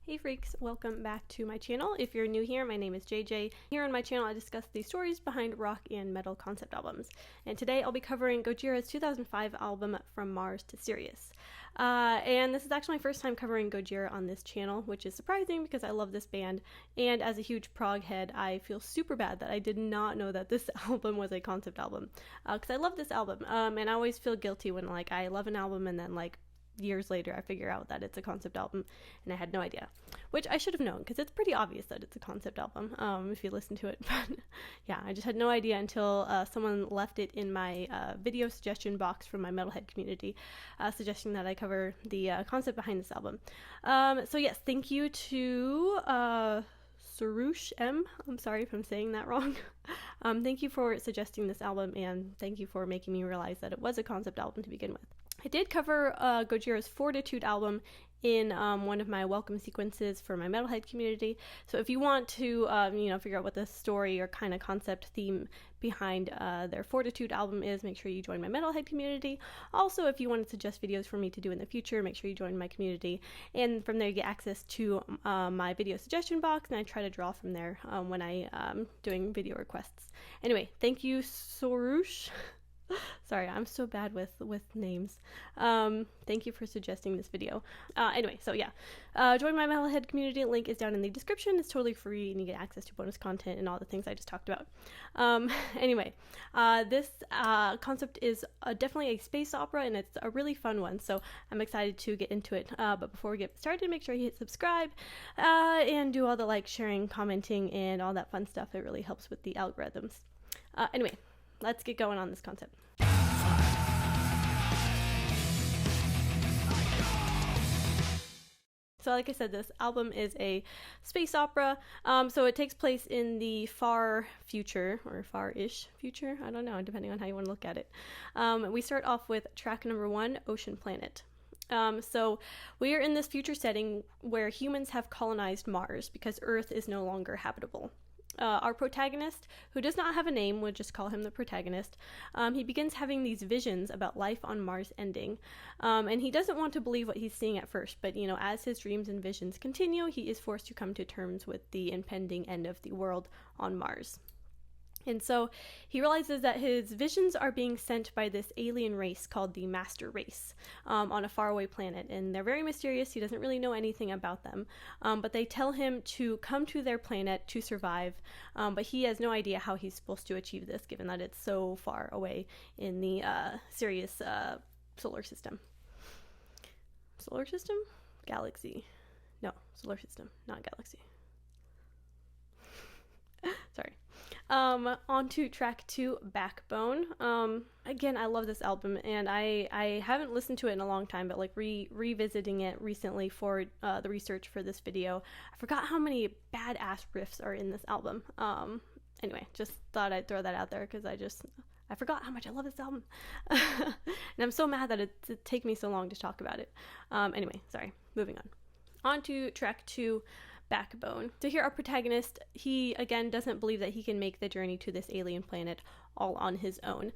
Hey freaks, welcome back to my channel. If you're new here, my name is JJ. Here on my channel I discuss the stories behind rock and metal concept albums. And today I'll be covering Gojira's 2005 album From Mars to Sirius. And this is actually my first time covering Gojira on this channel, which is surprising because I love this band. And as a huge prog head, I feel super bad that I did not know that this album was a concept album. Because I love this album, and I always feel guilty when I love an album and then years later I figure out that it's a concept album and I had no idea, which I should have known because it's pretty obvious that it's a concept album if you listen to it. But yeah, I just had no idea until someone left it in my video suggestion box from my metalhead community, suggesting that I cover the concept behind this album. So yes, thank you to Sirius M. I'm sorry if I'm saying that wrong. Thank you for suggesting this album, and thank you for making me realize that it was a concept album to begin with. I did cover Gojira's Fortitude album in one of my welcome sequences for my metalhead community. So if you want to, figure out what the story or kind of concept theme behind their Fortitude album is, make sure you join my metalhead community. Also, if you want to suggest videos for me to do in the future, make sure you join my community. And from there you get access to my video suggestion box, and I try to draw from there when I doing video requests. Anyway, thank you, Sorush. Sorry, I'm so bad with names. Thank you for suggesting this video. Anyway, so yeah, join my metalhead community. Link is down in the description. It's totally free and you get access to bonus content and all the things I just talked about. Anyway, this concept is definitely a space opera, and it's a really fun one, so I'm excited to get into it. But before we get started, make sure you hit subscribe and do all the sharing, commenting, and all that fun stuff. It really helps with the algorithms. Anyway, let's get going on this concept. So like I said, this album is a space opera, so it takes place in the far future, or far-ish future, I don't know, depending on how you want to look at it. We start off with track number 1, Ocean Planet. So we are in this future setting where humans have colonized Mars because Earth is no longer habitable. Our protagonist, who does not have a name, we'll just call him the protagonist, he begins having these visions about life on Mars ending. And he doesn't want to believe what he's seeing at first, but as his dreams and visions continue, he is forced to come to terms with the impending end of the world on Mars. And so he realizes that his visions are being sent by this alien race called the Master Race on a faraway planet. And they're very mysterious. He doesn't really know anything about them. But they tell him to come to their planet to survive. But he has no idea how he's supposed to achieve this, given that it's so far away in the Sirius solar system. Solar system? Galaxy. No, solar system, not galaxy. Sorry. On to track 2, Backbone. Again, I love this album, and I haven't listened to it in a long time, but revisiting it recently for the research for this video, I forgot how many badass riffs are in this album. Anyway, just thought I'd throw that out there because I forgot how much I love this album. And I'm so mad that it take me so long to talk about it. Anyway, sorry, moving on. On to track 2, Backbone. So here our protagonist, he again doesn't believe that he can make the journey to this alien planet all on his own.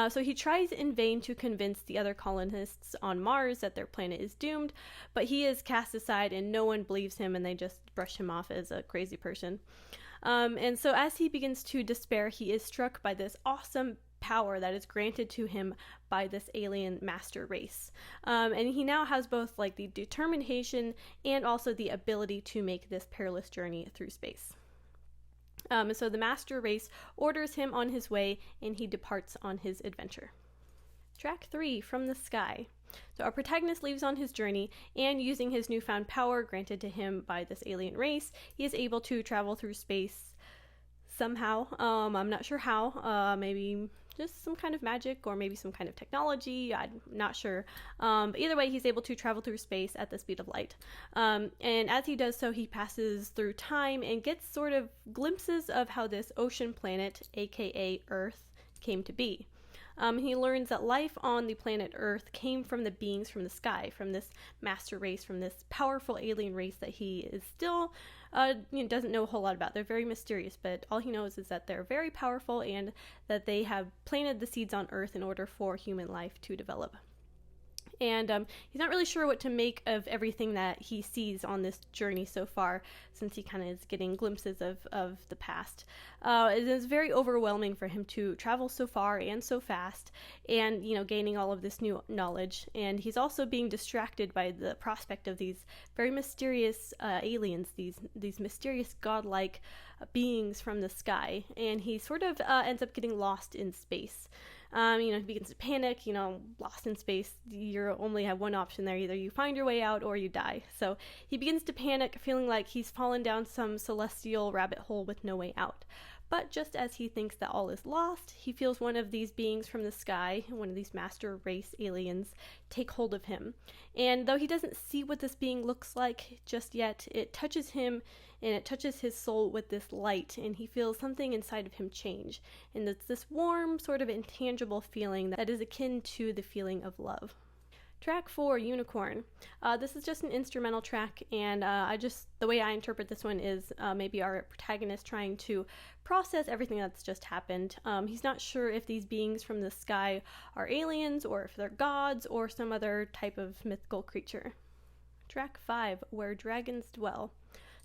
So he tries in vain to convince the other colonists on Mars that their planet is doomed, but he is cast aside and no one believes him, and they just brush him off as a crazy person. And so as he begins to despair, he is struck by this awesome power that is granted to him by this alien master race. And he now has both the determination and also the ability to make this perilous journey through space. So the master race orders him on his way, and he departs on his adventure. Track 3, From the Sky. So our protagonist leaves on his journey, and using his newfound power granted to him by this alien race, he is able to travel through space somehow. I'm not sure how. Maybe just some kind of magic, or maybe some kind of technology. I'm not sure. But either way, he's able to travel through space at the speed of light. And as he does so, he passes through time and gets sort of glimpses of how this ocean planet, aka Earth, came to be. He learns that life on the planet Earth came from the beings from the sky, from this master race, from this powerful alien race that he is still doesn't know a whole lot about. They're very mysterious, but all he knows is that they're very powerful and that they have planted the seeds on Earth in order for human life to develop. And he's not really sure what to make of everything that he sees on this journey so far, since he kind of is getting glimpses of the past. It is very overwhelming for him to travel so far and so fast, and gaining all of this new knowledge. And he's also being distracted by the prospect of these very mysterious aliens, these mysterious godlike beings from the sky. And he sort of ends up getting lost in space. He begins to panic, lost in space. You only have one option there. Either you find your way out or you die. So he begins to panic, feeling like he's fallen down some celestial rabbit hole with no way out. But just as he thinks that all is lost, he feels one of these beings from the sky, one of these master race aliens, take hold of him. And though he doesn't see what this being looks like just yet, it touches him and it touches his soul with this light, and he feels something inside of him change. And it's this warm, sort of intangible feeling that is akin to the feeling of love. Track 4, Unicorn. This is just an instrumental track, and the way I interpret this one is maybe our protagonist trying to process everything that's just happened. He's not sure if these beings from the sky are aliens, or if they're gods, or some other type of mythical creature. Track 5, Where Dragons Dwell.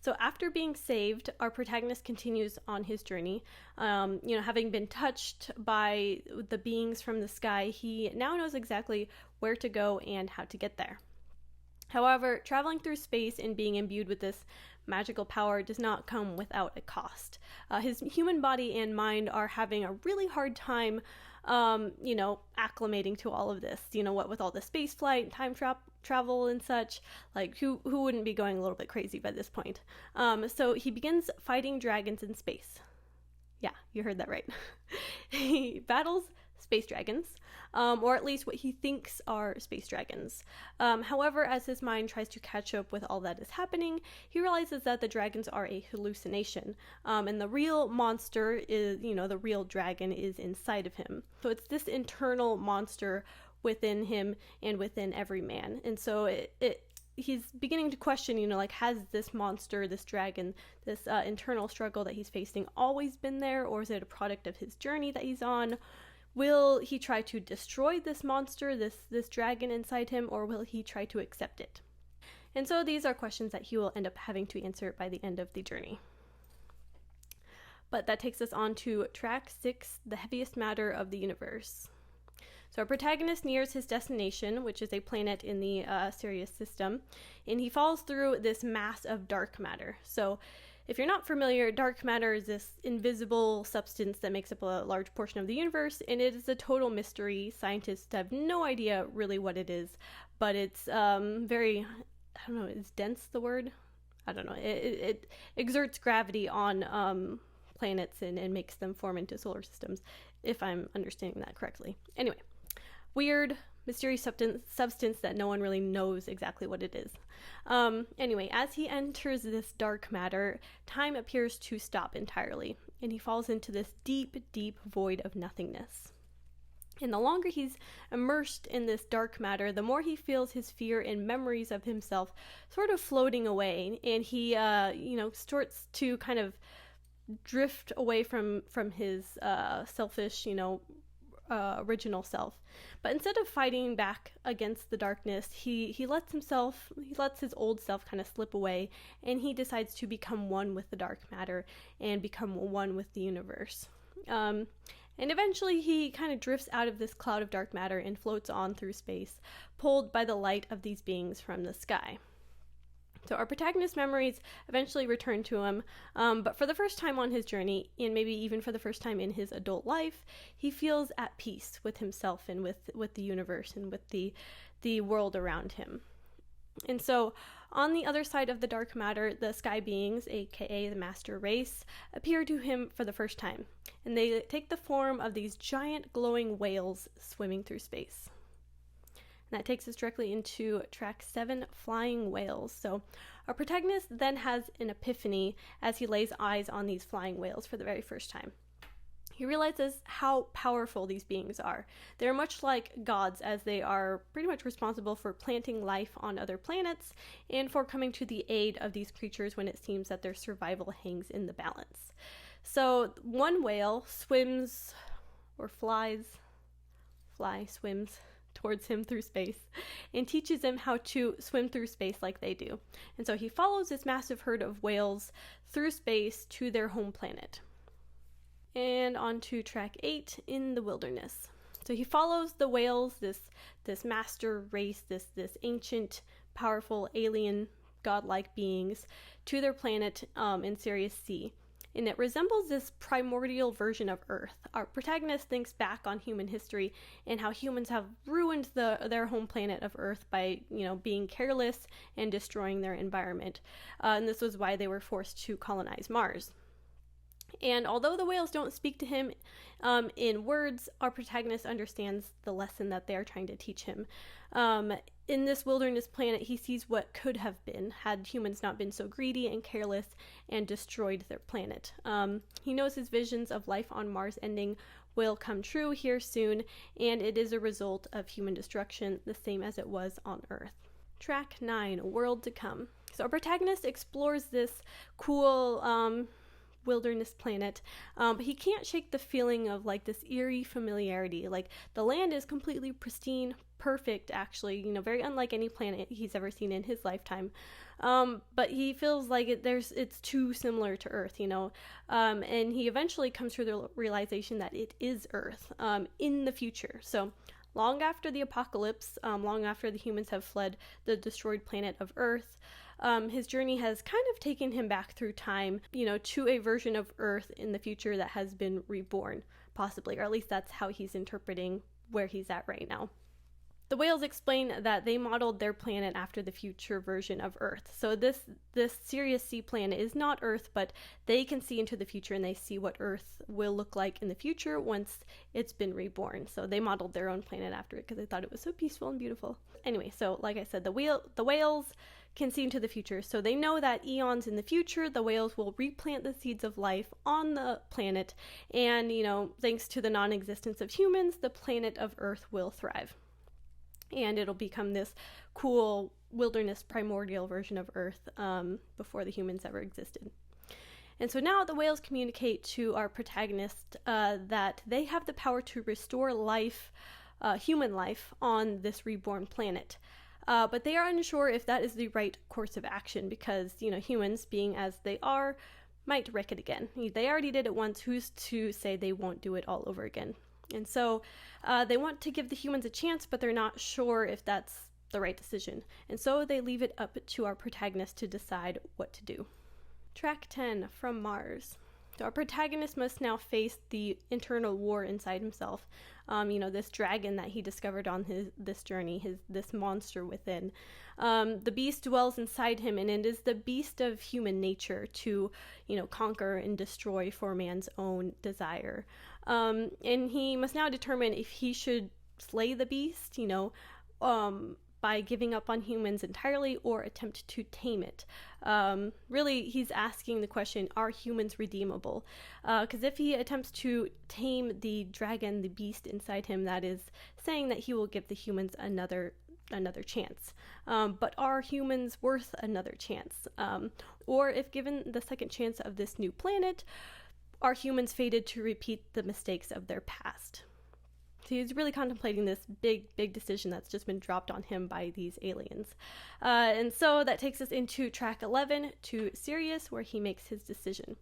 So after being saved, our protagonist continues on his journey. Having been touched by the beings from the sky, he now knows exactly where to go and how to get there. However, traveling through space and being imbued with this magical power does not come without a cost. His human body and mind are having a really hard time acclimating to all of this. What with all the space flight, time travel and such, like who wouldn't be going a little bit crazy by this point? So he begins fighting dragons in space. Yeah, you heard that right. He battles space dragons, or at least what he thinks are space dragons. However, as his mind tries to catch up with all that is happening, he realizes that the dragons are a hallucination, and the real monster is, the real dragon is inside of him. So it's this internal monster within him and within every man. And so he's beginning to question, has this monster, this dragon, this internal struggle that he's facing always been there, or is it a product of his journey that he's on? Will he try to destroy this monster, this dragon inside him, or will he try to accept it? And so these are questions that he will end up having to answer by the end of the journey. But that takes us on to track 6, The Heaviest Matter of the Universe. So our protagonist nears his destination, which is a planet in the Sirius system, and he falls through this mass of dark matter. So if you're not familiar, dark matter is this invisible substance that makes up a large portion of the universe, and it is a total mystery. Scientists have no idea really what it is, but it's very, I don't know, is dense the word? I don't know. It exerts gravity on planets and makes them form into solar systems, if I'm understanding that correctly. Anyway, weird, mysterious substance that no one really knows exactly what it is. Anyway, as he enters this dark matter, time appears to stop entirely, and he falls into this deep, deep void of nothingness. And the longer he's immersed in this dark matter, the more he feels his fear and memories of himself sort of floating away, and he, starts to kind of drift away from his selfish, original self. But instead of fighting back against the darkness, he lets his old self kind of slip away, and he decides to become one with the dark matter and become one with the universe. And eventually he kind of drifts out of this cloud of dark matter and floats on through space, pulled by the light of these beings from the sky. So our protagonist's memories eventually return to him, but for the first time on his journey, and maybe even for the first time in his adult life, he feels at peace with himself and with the universe and with the world around him. And so on the other side of the dark matter, the sky beings, aka the master race, appear to him for the first time, and they take the form of these giant glowing whales swimming through space. And that takes us directly into track 7, Flying Whales. So our protagonist then has an epiphany as he lays eyes on these flying whales for the very first time. He realizes how powerful these beings are. They're much like gods, as they are pretty much responsible for planting life on other planets and for coming to the aid of these creatures when it seems that their survival hangs in the balance. So swims towards him through space and teaches him how to swim through space like they do. And so he follows this massive herd of whales through space to their home planet. And on to track 8, in the wilderness. So he follows the whales, this master race, this ancient, powerful, alien, godlike beings, to their planet in Sirius C. And it resembles this primordial version of Earth. Our protagonist thinks back on human history and how humans have ruined their home planet of Earth by, being careless and destroying their environment. And this was why they were forced to colonize Mars. And although the whales don't speak to him in words, our protagonist understands the lesson that they are trying to teach him. In this wilderness planet, he sees what could have been had humans not been so greedy and careless and destroyed their planet. He knows his visions of life on Mars ending will come true here soon, and it is a result of human destruction, the same as it was on Earth. Track 9, World to Come. So our protagonist explores this cool wilderness planet, but he can't shake the feeling of this eerie familiarity. The land is completely pristine, perfect, actually, very unlike any planet he's ever seen in his lifetime. But he feels like it's too similar to Earth, and he eventually comes to the realization that it is Earth in the future. So long after the apocalypse, long after the humans have fled the destroyed planet of Earth, his journey has kind of taken him back through time, to a version of Earth in the future that has been reborn, possibly, or at least that's how he's interpreting where he's at right now. The whales explain that they modeled their planet after the future version of Earth. So this Sirius C planet is not Earth, but they can see into the future and they see what Earth will look like in the future once it's been reborn. So they modeled their own planet after it because they thought it was so peaceful and beautiful. Anyway, so like I said, the whales can see into the future. So they know that eons in the future, the whales will replant the seeds of life on the planet. And, thanks to the non-existence of humans, the planet of Earth will thrive. And it'll become this cool wilderness primordial version of Earth before the humans ever existed. And so now the whales communicate to our protagonist that they have the power to restore life, human life, on this reborn planet. But they are unsure if that is the right course of action because, humans, being as they are, might wreck it again. They already did it once. Who's to say they won't do it all over again? And so they want to give the humans a chance, but they're not sure if that's the right decision. And so they leave it up to our protagonist to decide what to do. Track 10, From Mars. So our protagonist must now face the internal war inside himself. This dragon that he discovered on this journey, this monster within. The beast dwells inside him, and it is the beast of human nature to, conquer and destroy for man's own desire. And he must now determine if he should slay the beast, by giving up on humans entirely or attempt to tame it. Really, he's asking the question, are humans redeemable? Because if he attempts to tame the dragon, the beast inside him, that is saying that he will give the humans another chance. But are humans worth another chance? Or if given the second chance of this new planet, are humans fated to repeat the mistakes of their past? So he's really contemplating this big decision that's just been dropped on him by these aliens. And so that takes us into track 11 to Sirius, where he makes his decision.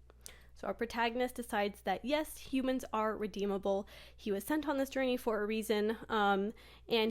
So our protagonist decides that yes, humans are redeemable. He was sent on this journey for a reason, and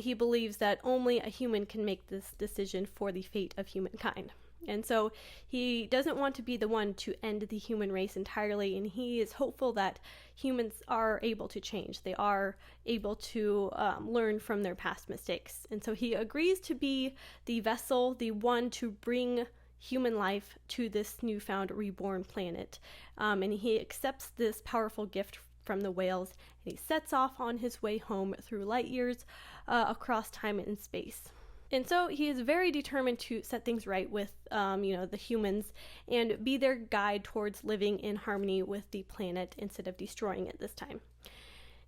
he believes that only a human can make this decision for the fate of humankind. And so he doesn't want to be the one to end the human race entirely, and he is hopeful that humans are able to change. They are able to learn from their past mistakes. And so he agrees to be the vessel, the one to bring human life to this newfound reborn planet. And he accepts this powerful gift from the whales, and he sets off on his way home through light years across time and space. And so he is very determined to set things right with, the humans and be their guide towards living in harmony with the planet instead of destroying it this time.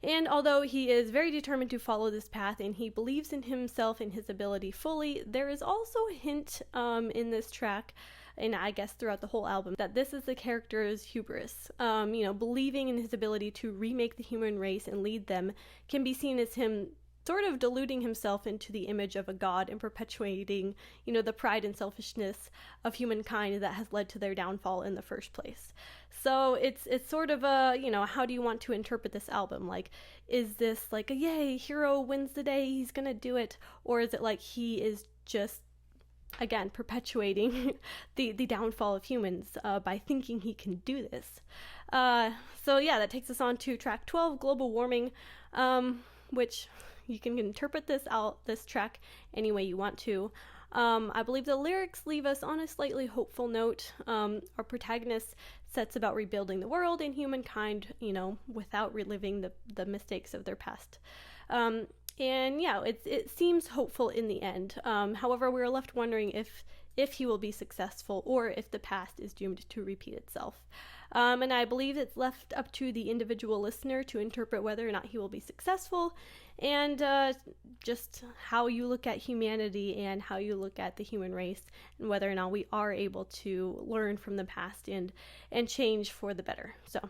And although he is very determined to follow this path and he believes in himself and his ability fully, there is also a hint in this track, and I guess throughout the whole album, that this is the character's hubris. Believing in his ability to remake the human race and lead them can be seen as him sort of deluding himself into the image of a god and perpetuating, the pride and selfishness of humankind that has led to their downfall in the first place. So it's sort of a, how do you want to interpret this album? Like, is this like a yay, hero wins the day, he's gonna do it? Or is it like he is just, again, perpetuating the downfall of humans by thinking he can do this? So yeah, that takes us on to track 12, Global Warming, which you can interpret this track any way you want to. I believe the lyrics leave us on a slightly hopeful note. Our protagonist sets about rebuilding the world and humankind, without reliving the mistakes of their past. And yeah, it seems hopeful in the end. However, we're left wondering if he will be successful or if the past is doomed to repeat itself. And I believe it's left up to the individual listener to interpret whether or not he will be successful, and just how you look at humanity and how you look at the human race, and whether or not we are able to learn from the past and change for the better. So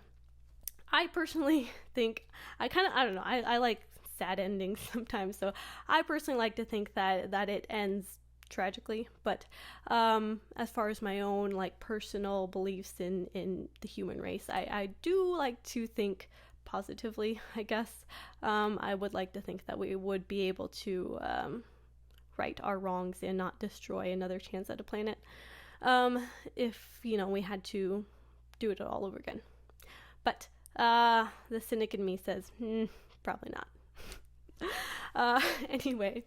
I personally think, I don't know, I like sad endings sometimes, so I personally like to think that it ends tragically, but as far as my own like personal beliefs in the human race, I do like to think positively, I guess. I would like to think that we would be able to right our wrongs and not destroy another chance at a planet, if we had to do it all over again. But the cynic in me says probably not. Anyway,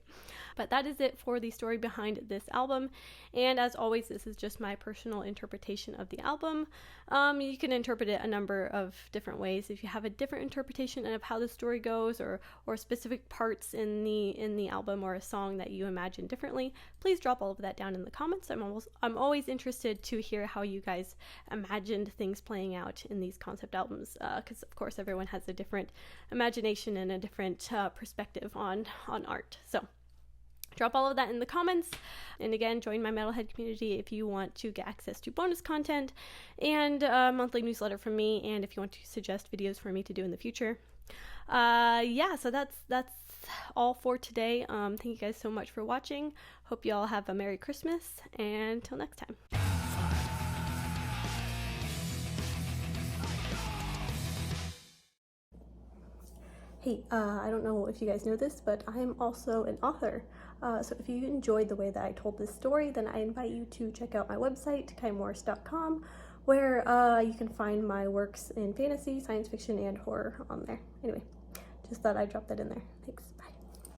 but that is it for the story behind this album, and as always, this is just my personal interpretation of the album. You can interpret it a number of different ways. If you have a different interpretation of how the story goes, or specific parts in the album or a song that you imagine differently, please drop all of that down in the comments. I'm always interested to hear how you guys imagined things playing out in these concept albums, because of course everyone has a different imagination and a different perspective on art. So drop all of that in the comments, and again, join my Metalhead community if you want to get access to bonus content and a monthly newsletter from me, and if you want to suggest videos for me to do in the future. Yeah, so that's all for today. Thank you guys so much for watching. Hope you all have a Merry Christmas, and until next time. Hey, I don't know if you guys know this, but I'm also an author. So if you enjoyed the way that I told this story, then I invite you to check out my website, kaimorris.com, where you can find my works in fantasy, science fiction, and horror on there. Anyway, just thought I'd drop that in there. Thanks.